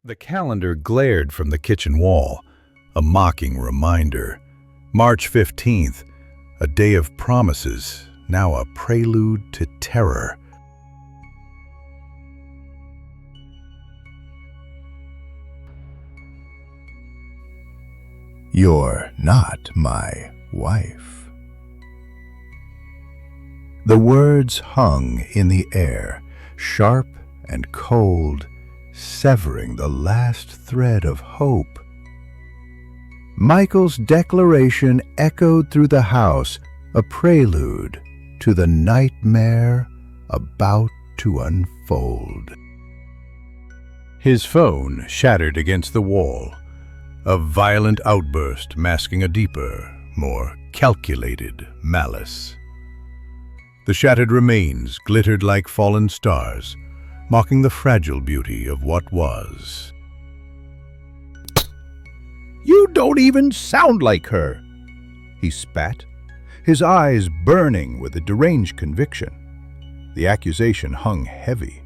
The calendar glared from the kitchen wall, a mocking reminder. March 15th, a day of promises, now a prelude to terror. You're not my wife. The words hung in the air, sharp and cold, severing the last thread of hope. Michael's declaration echoed through the house, a prelude to the nightmare about to unfold. His phone shattered against the wall, a violent outburst masking a deeper, more calculated malice. The shattered remains glittered like fallen stars, mocking the fragile beauty of what was. "You don't even sound like her," he spat, his eyes burning with a deranged conviction. The accusation hung heavy,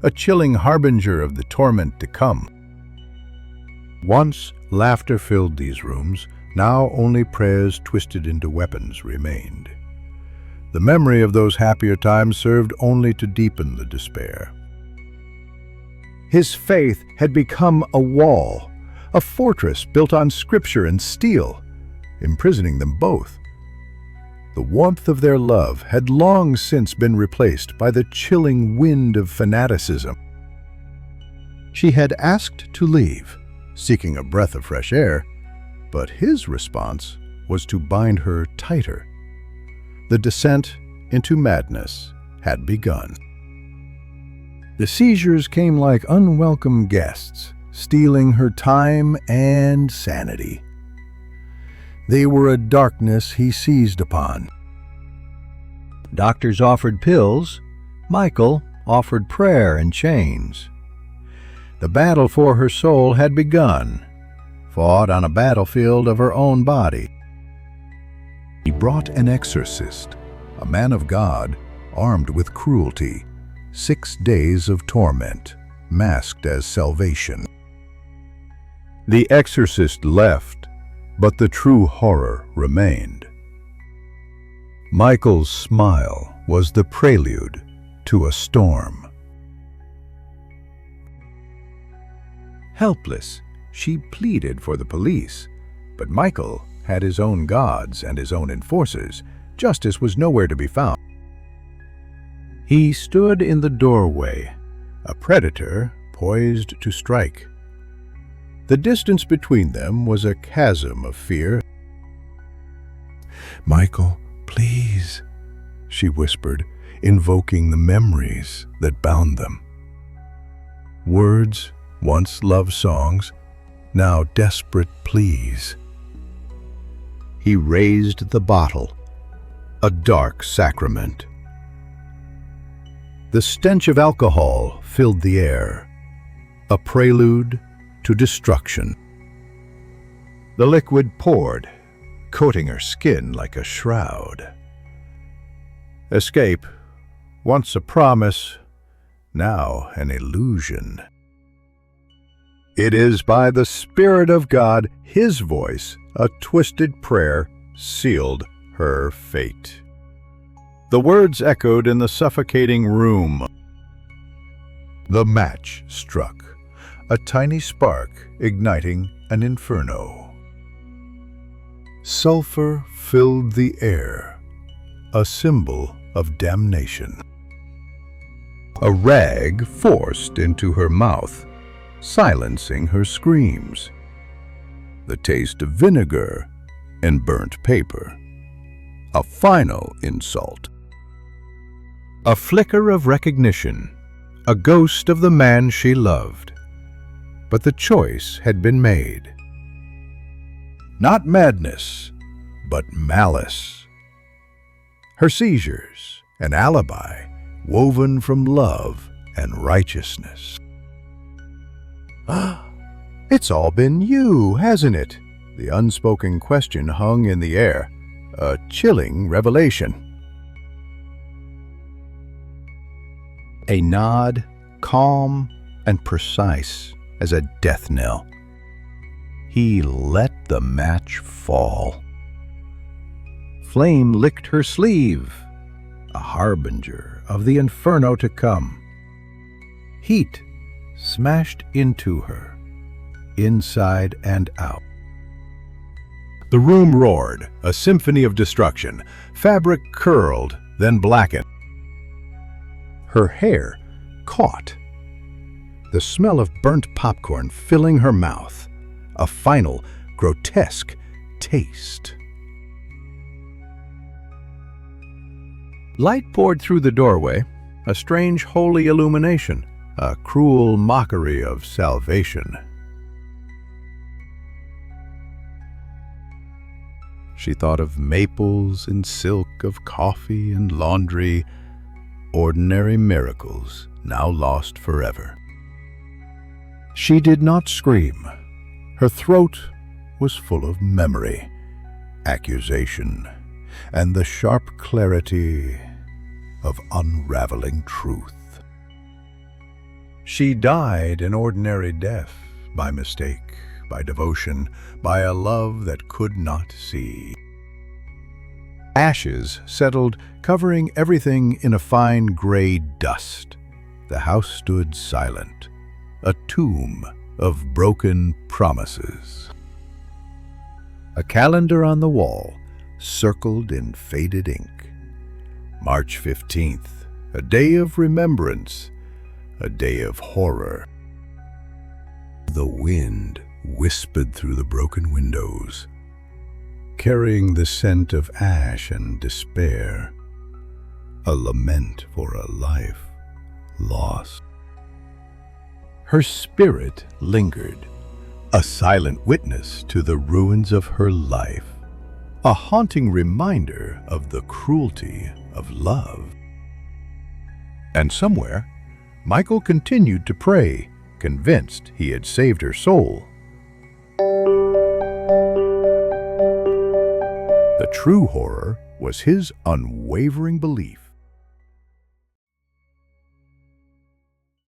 a chilling harbinger of the torment to come. Once laughter filled these rooms, now only prayers twisted into weapons remained. The memory of those happier times served only to deepen the despair. His faith had become a wall, a fortress built on scripture and steel, imprisoning them both. The warmth of their love had long since been replaced by the chilling wind of fanaticism. She had asked to leave, seeking a breath of fresh air, but his response was to bind her tighter. The descent into madness had begun. The seizures came like unwelcome guests, stealing her time and sanity. They were a darkness he seized upon. Doctors offered pills, Michael offered prayer and chains. The battle for her soul had begun, fought on a battlefield of her own body. He brought an exorcist, a man of God, armed with cruelty, 6 days of torment, masked as salvation. The exorcist left, but the true horror remained. Michael's smile was the prelude to a storm. Helpless, she pleaded for the police, but Michael had his own gods and his own enforcers. Justice was nowhere to be found. He stood in the doorway, a predator poised to strike. The distance between them was a chasm of fear. "Michael, please," she whispered, invoking the memories that bound them. Words, once love songs, now desperate pleas. He raised the bottle, a dark sacrament. The stench of alcohol filled the air, a prelude to destruction. The liquid poured, coating her skin like a shroud. Escape, once a promise, now an illusion. It is by the Spirit of God, His voice, a twisted prayer, sealed her fate. The words echoed in the suffocating room. The match struck, a tiny spark igniting an inferno. Sulfur filled the air, a symbol of damnation. A rag forced into her mouth, silencing her screams. The taste of vinegar and burnt paper. A final insult. A flicker of recognition, a ghost of the man she loved. But the choice had been made. Not madness, but malice. Her seizures, an alibi, woven from love and righteousness. "It's all been you, hasn't it?" The unspoken question hung in the air, a chilling revelation. A nod, calm and precise, as a death knell. He let the match fall. Flame licked her sleeve, a harbinger of the inferno to come. Heat smashed into her, inside and out. The room roared, a symphony of destruction. Fabric curled, then blackened. Her hair caught. The smell of burnt popcorn filling her mouth. A final, grotesque taste. Light poured through the doorway, a strange holy illumination, a cruel mockery of salvation. She thought of maples and silk, of coffee and laundry, ordinary miracles now lost forever. She did not scream. Her throat was full of memory, accusation, and the sharp clarity of unraveling truth. She died an ordinary death, by mistake, by devotion, by a love that could not see. Ashes settled, covering everything in a fine gray dust. The house stood silent, a tomb of broken promises. A calendar on the wall circled in faded ink. March 15th, a day of remembrance, a day of horror. The wind whispered through the broken windows, carrying the scent of ash and despair, a lament for a life lost. Her spirit lingered, a silent witness to the ruins of her life, a haunting reminder of the cruelty of love. And somewhere, Michael continued to pray, convinced he had saved her soul. The true horror was his unwavering belief